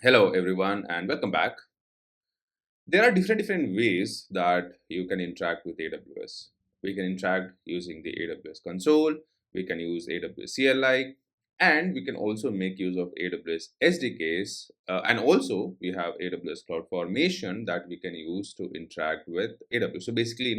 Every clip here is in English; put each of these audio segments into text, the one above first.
Hello everyone and welcome back. There are different ways that you can interact with AWS. We can interact using the AWS console, we can use AWS CLI, and we can also make use of AWS SDKs. And also we have AWS CloudFormation that we can use to interact with AWS. So basically,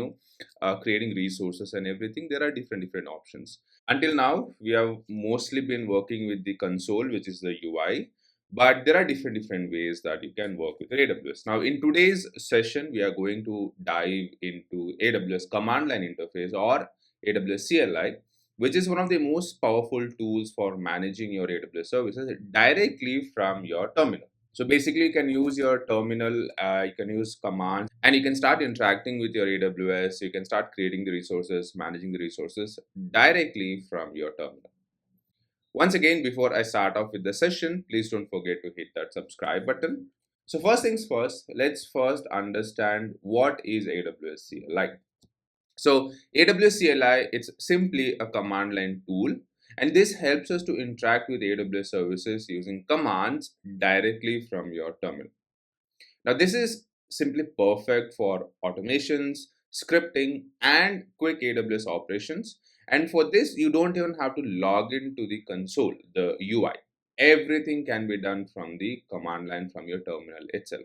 creating resources and everything, there are different options. Until now, we have mostly been working with the console, which is the UI, but there are different ways that you can work with AWS. Now, in today's session, we are going to dive into AWS Command Line Interface or AWS CLI, which is one of the most powerful tools for managing your AWS services directly from your terminal. So basically, you can use your terminal, you can use commands, and you can start interacting with your AWS. You can start creating the resources, managing the resources directly from your terminal. Once again, before I start off with the session, please don't forget to hit that subscribe button. So first things first, let's first understand what is AWS CLI. So AWS CLI, it's simply a command line tool, and this helps us to interact with AWS services using commands directly from your terminal. Now, this is simply perfect for automations, scripting, and quick AWS operations. And for this, you don't even have to log into the console, the UI. Everything can be done from the command line from your terminal itself.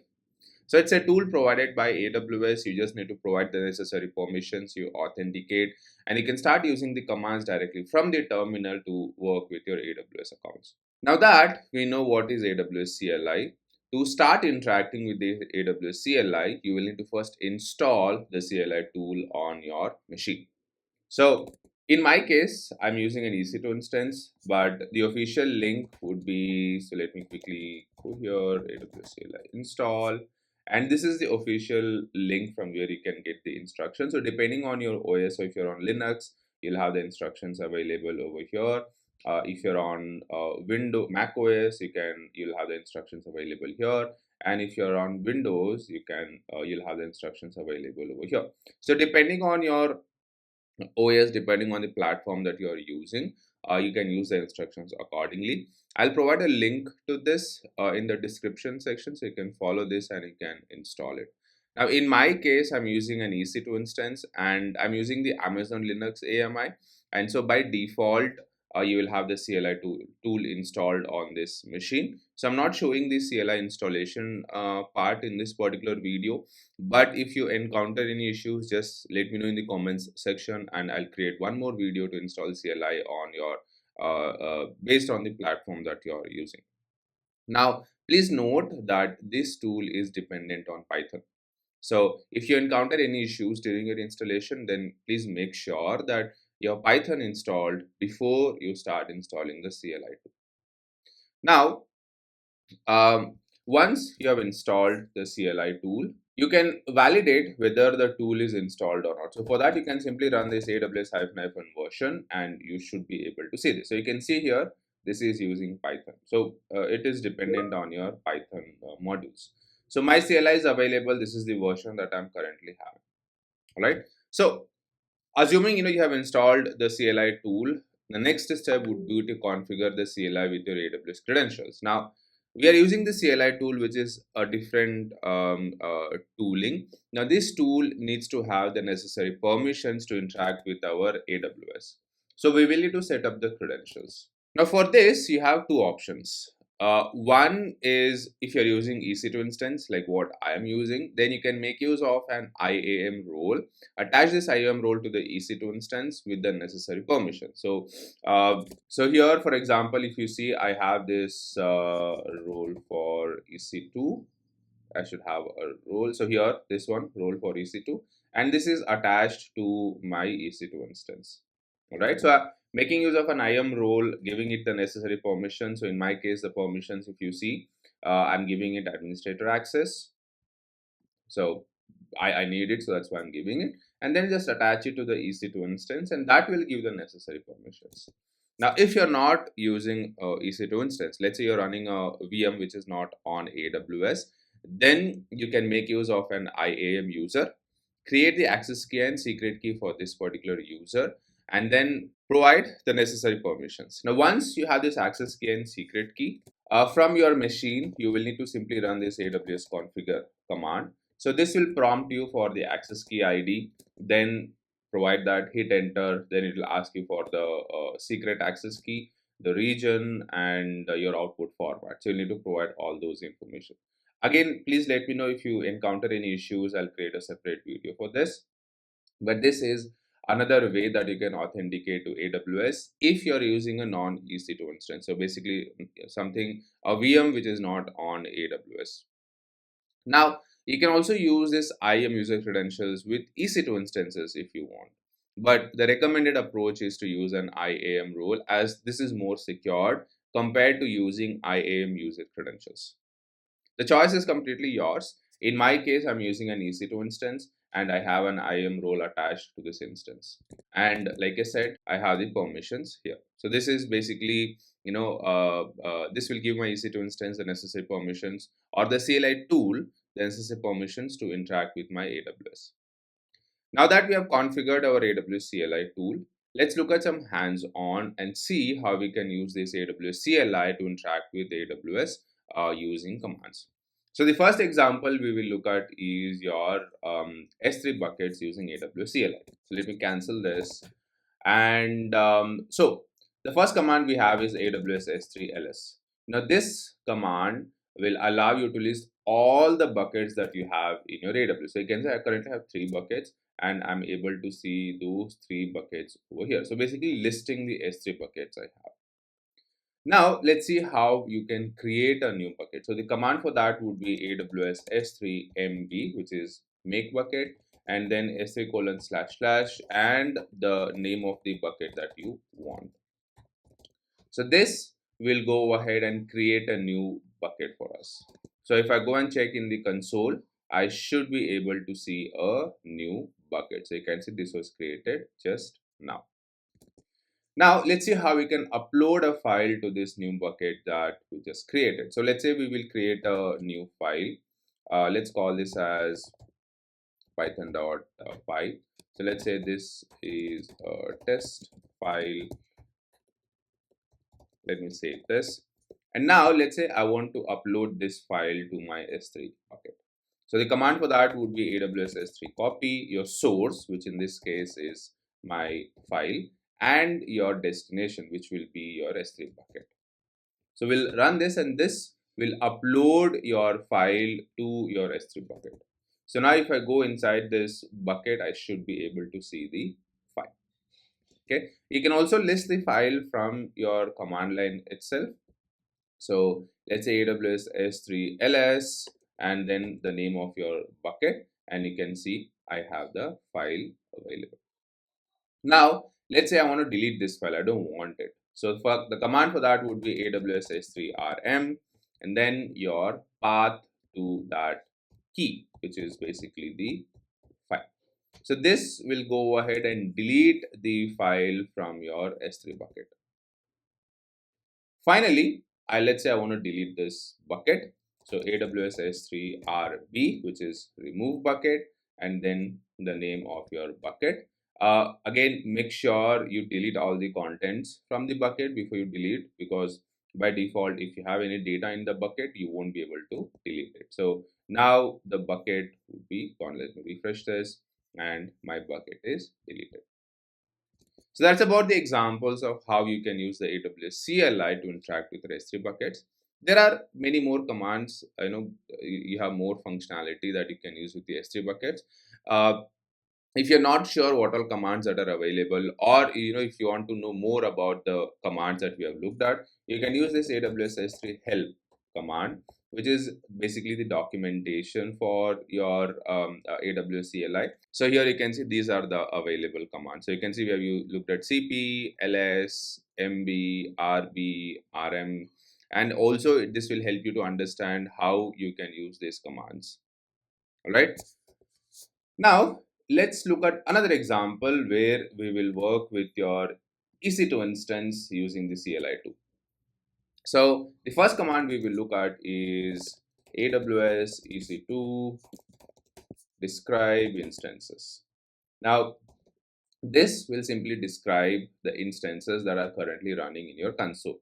So it's a tool provided by AWS. You just need to provide the necessary permissions, you authenticate, and you can start using the commands directly from the terminal to work with your AWS accounts. Now that we know what is AWS CLI, to start interacting with the AWS CLI, you will need to first install the CLI tool on your machine. So in my case, I'm using an EC2 instance, but the official link would be, so let me quickly go here, AWS CLI install. And this is the official link from where you can get the instructions. So depending on your OS, so if you're on Linux, you'll have the instructions available over here. If you're on macOS, you'll have the instructions available here. And if you're on Windows, you'll have the instructions available over here. So depending on your OS, depending on the platform that you're using, you can use the instructions accordingly. I'll provide a link to this in the description section, so you can follow this and you can install it. Now, in my case, I'm using an EC2 instance and I'm using the Amazon Linux AMI. And so by default, you will have the CLI tool installed on this machine. So I'm not showing the CLI installation part in this particular video, but if you encounter any issues, just let me know in the comments section and I'll create one more video to install CLI on your based on the platform that you're using. Now, please note that this tool is dependent on Python. So if you encounter any issues during your installation, then please make sure that your Python installed before you start installing the CLI tool. Now, once you have installed the CLI tool, you can validate whether the tool is installed or not. So for that, you can simply run this AWS version and you should be able to see this. So you can see here, this is using Python. So it is dependent on your Python modules. So my CLI is available. This is the version that I'm currently having. All right. So assuming you have installed the CLI tool, the next step would be to configure the CLI with your AWS credentials. Now, we are using the CLI tool, which is a different tooling. Now, this tool needs to have the necessary permissions to interact with our AWS. So, we will need to set up the credentials. Now, for this, you have two options. One is if you're using EC2 instance, like what I am using, then you can make use of an IAM role. Attach this IAM role to the EC2 instance with the necessary permission. So here, for example, if you see, I have this role for EC2. I should have a role. So here, this one role for EC2, and this is attached to my EC2 instance. All right. So making use of an IAM role, giving it the necessary permission. So in my case, the permissions, if you see, I'm giving it administrator access. So I need it, so that's why I'm giving it. And then just attach it to the EC2 instance, and that will give the necessary permissions. Now, if you're not using EC2 instance, let's say you're running a VM which is not on AWS, then you can make use of an IAM user, create the access key and secret key for this particular user, and then provide the necessary permissions. Now, once you have this access key and secret key, From your machine, you will need to simply run this AWS configure command. So this will prompt you for the access key ID, then provide that, hit enter, then it will ask you for the secret access key, the region, and your output format. So you need to provide all those information. Again, please let me know if you encounter any issues. I'll create a separate video for this. But this is another way that you can authenticate to AWS if you're using a non-EC2 instance. So basically something, a VM which is not on AWS. Now, you can also use this IAM user credentials with EC2 instances if you want. But the recommended approach is to use an IAM role, as this is more secured compared to using IAM user credentials. The choice is completely yours. In my case, I'm using an EC2 instance and I have an IAM role attached to this instance. And like I said, I have the permissions here. So this is basically, this will give my EC2 instance the necessary permissions, or the CLI tool the necessary permissions to interact with my AWS. Now that we have configured our AWS CLI tool, let's look at some hands-on and see how we can use this AWS CLI to interact with AWS using commands. So the first example we will look at is your S3 buckets using AWS CLI. So let me cancel this. And so the first command we have is AWS S3 ls. Now this command will allow you to list all the buckets that you have in your AWS. So you can say I currently have 3 buckets and I'm able to see those 3 buckets over here. So basically listing the S3 buckets I have. Now let's see how you can create a new bucket. So the command for that would be AWS S3 MB, which is make bucket, and then S3 colon / and the name of the bucket that you want. So this will go ahead and create a new bucket for us. So if I go and check in the console, I should be able to see a new bucket. So you can see this was created just now. Now let's see how we can upload a file to this new bucket that we just created. So let's say we will create a new file. Let's call this as python.py. So let's say this is a test file. Let me save this. And now let's say I want to upload this file to my S3 bucket. So the command for that would be AWS S3 copy your source, which in this case is my file, and your destination, which will be your S3 bucket. So we'll run this and this will upload your file to your S3 bucket. So now if I go inside this bucket, I should be able to see the file. Okay, you can also list the file from your command line itself. So let's say AWS S3 ls and then the name of your bucket, and you can see I have the file available. Now let's say I want to delete this file. I don't want it. So for the command for that would be AWS S3 rm and then your path to that key, which is basically the file. So this will go ahead and delete the file from your S3 bucket. Finally, let's say I want to delete this bucket. So AWS S3 RB, which is remove bucket, and then the name of your bucket. Again, make sure you delete all the contents from the bucket before you delete, because by default, if you have any data in the bucket, you won't be able to delete it. So now the bucket would be gone. Let me refresh this, and my bucket is deleted. So that's about the examples of how you can use the AWS CLI to interact with S3 buckets. There are many more commands. You have more functionality that you can use with the S3 buckets. If you're not sure what all commands that are available, or if you want to know more about the commands that we have looked at, you can use this AWS S3 help command, which is basically the documentation for your AWS CLI. So here you can see these are the available commands. So you can see where you looked at CP, LS, MB, RB, RM, and also this will help you to understand how you can use these commands. All right. Now let's look at another example where we will work with your EC2 instance using the CLI tool. So the first command we will look at is AWS EC2 describe instances. Now this will simply describe the instances that are currently running in your console.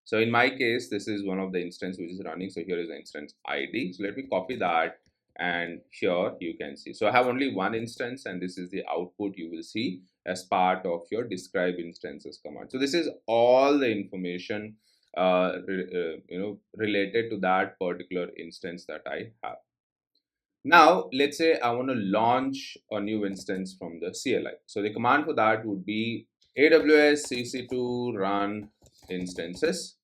So in my case, this is one of the instance which is running. So here is the instance ID. So let me copy that, and here you can see. So I have only one instance, and this is the output you will see as part of your describe instances command. So this is all the information related to that particular instance that I have. Now, let's say I want to launch a new instance from the CLI. So the command for that would be AWS EC2 run instances.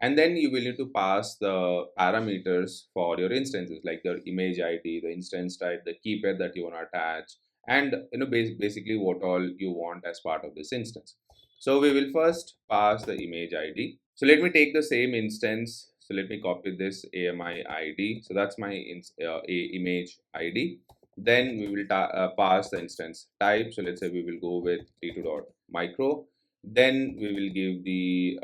And then you will need to pass the parameters for your instances, like the image ID, the instance type, the key pair that you want to attach, and basically what all you want as part of this instance. So we will first pass the image ID. So let me take the same instance. So let me copy this AMI ID. So that's my image ID. Then we will pass the instance type. So let's say we will go with t2.micro. Then we will give the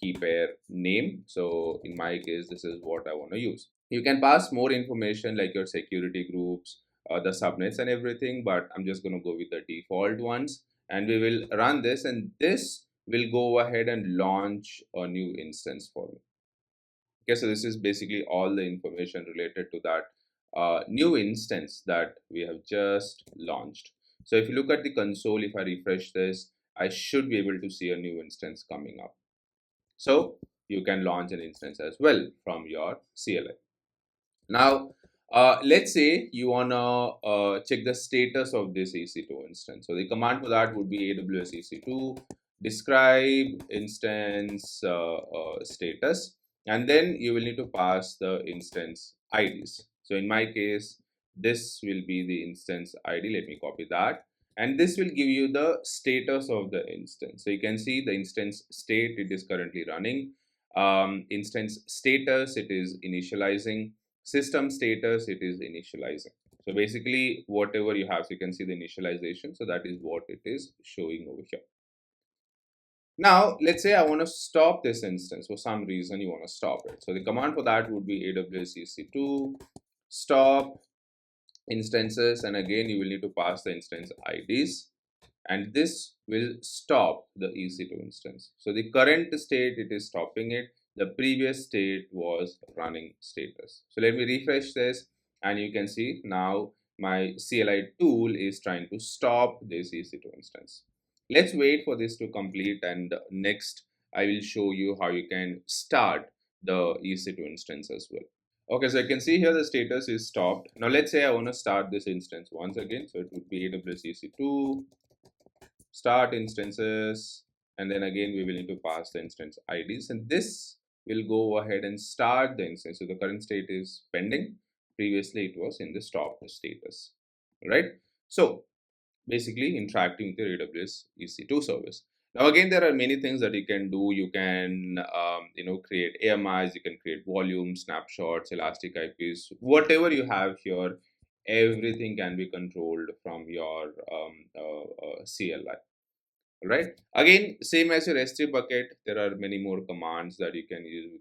key pair name. So in my case, this is what I want to use. You can pass more information like your security groups, the subnets and everything, but I'm just going to go with the default ones, and we will run this, and this will go ahead and launch a new instance for me. Okay, so this is basically all the information related to that new instance that we have just launched. So if you look at the console, if I refresh this, I should be able to see a new instance coming up. So you can launch an instance as well from your CLI. Now, let's say you want to check the status of this EC2 instance. So the command for that would be AWS EC2 describe instance status, and then you will need to pass the instance IDs. So in my case, this will be the instance ID. Let me copy that. And this will give you the status of the instance. So you can see the instance state, it is currently running. Instance status, it is initializing. System status, it is initializing. So basically whatever you have, so you can see the initialization. So that is what it is showing over here. Now let's say I want to stop this instance. For some reason you want to stop it. So the command for that would be AWS EC2 stop instances, and again you will need to pass the instance IDs, and this will stop the EC2 instance. So the current state, it is stopping it. The previous state was running status. So let me refresh this, and you can see now my CLI tool is trying to stop this EC2 instance. Let's wait for this to complete, and next I will show you how you can start the EC2 instance as well. Okay, so you can see here the status is stopped. Now let's say I want to start this instance once again. So it would be AWS EC2 start instances, and then again we will need to pass the instance IDs, and this will go ahead and start the instance. So the current state is pending. Previously it was in the stop status, right? So basically interacting with your AWS EC2 service. Now again, there are many things that you can do. You can create AMIs, you can create volumes, snapshots, elastic IPs, whatever you have here, everything can be controlled from your CLI. Right, again, same as your S3 bucket, there are many more commands that you can use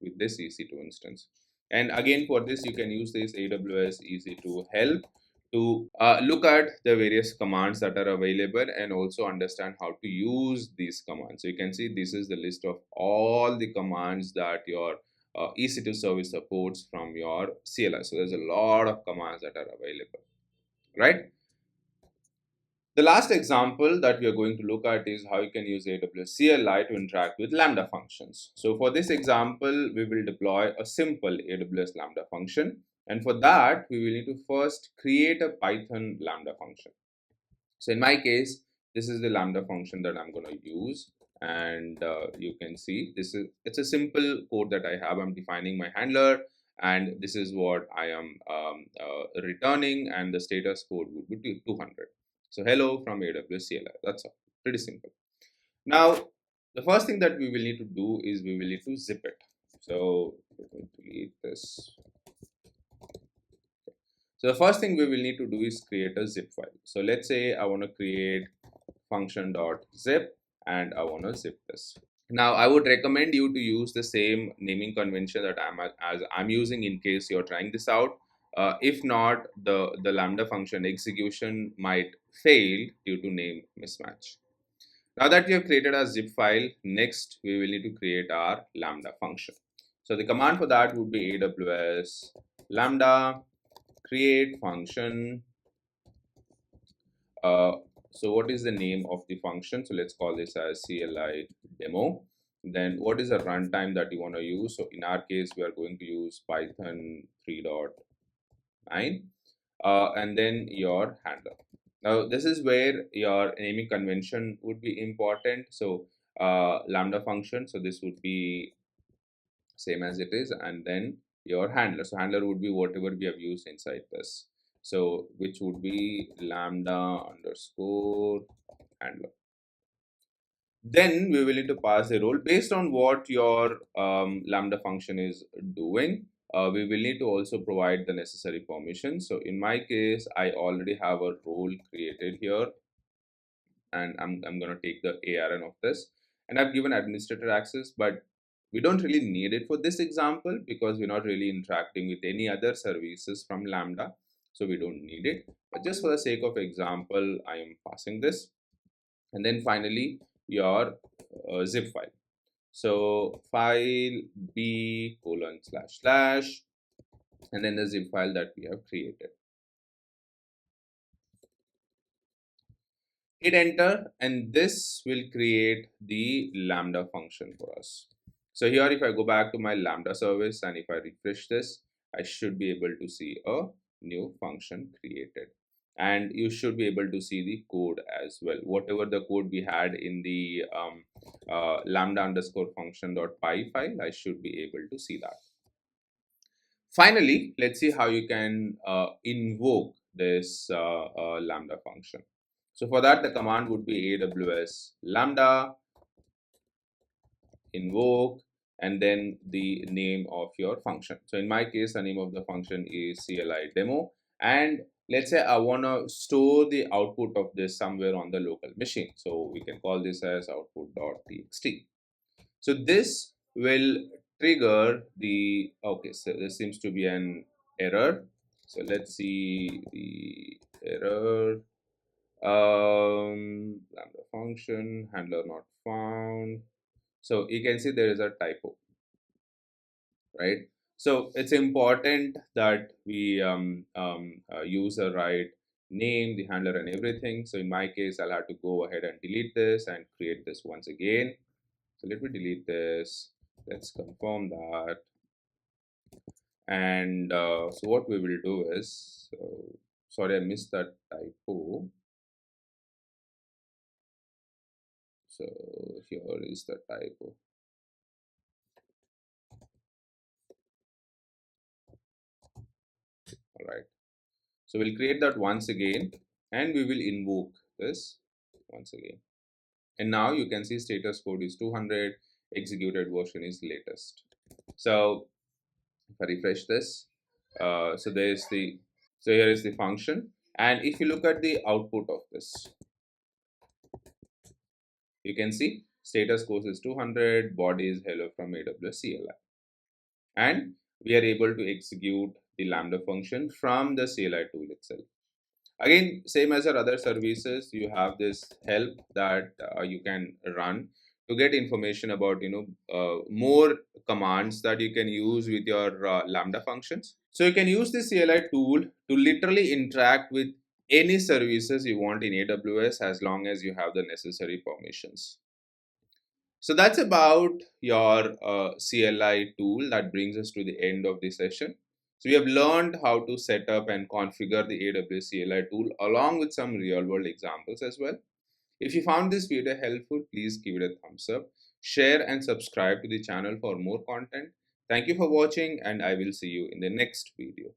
with this EC2 instance. And again, for this you can use this AWS EC2 help to look at the various commands that are available and also understand how to use these commands. So you can see this is the list of all the commands that your EC2 service supports from your CLI. So there's a lot of commands that are available, right? The last example that we are going to look at is how you can use AWS CLI to interact with Lambda functions. So for this example, we will deploy a simple AWS Lambda function. And for that, we will need to first create a Python Lambda function. So in my case, this is the Lambda function that I'm going to use. And you can see it's a simple code that I have. I'm defining my handler, and this is what I am returning, and the status code would be 200. So hello from AWS CLI. That's all. Pretty simple. Now, the first thing that we will need to do is we will need to zip it. So let me delete this. So the first thing we will need to do is create a zip file. So let's say I want to create function.zip, and I want to zip this. Now, I would recommend you to use the same naming convention that I'm using in case you're trying this out. If not, the Lambda function execution might fail due to name mismatch. Now that we have created our zip file, next we will need to create our Lambda function. So the command for that would be AWS Lambda create function. Uh, so what is the name of the function? So let's call this as CLI demo. Then what is the runtime that you want to use? So in our case, we are going to use Python 3.9, and then your handler. Now this is where your naming convention would be important. So Lambda function. So this would be same as it is, and then your handler. So handler would be whatever we have used inside this. So which would be lambda underscore handler. Then we will need to pass a role based on what your lambda function is doing. We will need to also provide the necessary permissions. So in my case, I already have a role created here, and I'm going to take the ARN of this, and I've given administrator access, but we don't really need it for this example because we're not really interacting with any other services from Lambda, so we don't need it. But just for the sake of example, I am passing this. And then finally your zip file. So file b colon slash slash, and then the zip file that we have created. Hit enter, and this will create the Lambda function for us. So here, if I go back to my Lambda service and if I refresh this, I should be able to see a new function created. And you should be able to see the code as well. Whatever the code we had in the lambda underscore function.py file, I should be able to see that. Finally, let's see how you can invoke this Lambda function. So for that, the command would be AWS Lambda invoke and then the name of your function. So in my case, the name of the function is CLI demo. And let's say I want to store the output of this somewhere on the local machine. So we can call this as output.txt. So this will trigger the, okay, so there seems to be an error. So let's see the error. Lambda function handler not found. So you can see there is a typo, right? So it's important that we use the right name, the handler and everything. So in my case, I'll have to go ahead and delete this and create this once again. So let me delete this. Let's confirm that. And so what we will do is, sorry, I missed that typo. So here is the typo. All right. So we'll create that once again, and we will invoke this once again. And now you can see status code is 200, executed version is latest. So if I refresh this, so here is the function. And if you look at the output of this, you can see status code is 200, body is hello from AWS CLI. And we are able to execute the Lambda function from the CLI tool itself. Again, same as our other services, you have this help that you can run to get information about more commands that you can use with your Lambda functions. So you can use the CLI tool to literally interact with any services you want in AWS as long as you have the necessary permissions. So that's about your CLI tool. That brings us to the end of the session. So we have learned how to set up and configure the AWS CLI tool along with some real world examples as well. If you found this video helpful, please give it a thumbs up, share and subscribe to the channel for more content. Thank you for watching, and I will see you in the next video.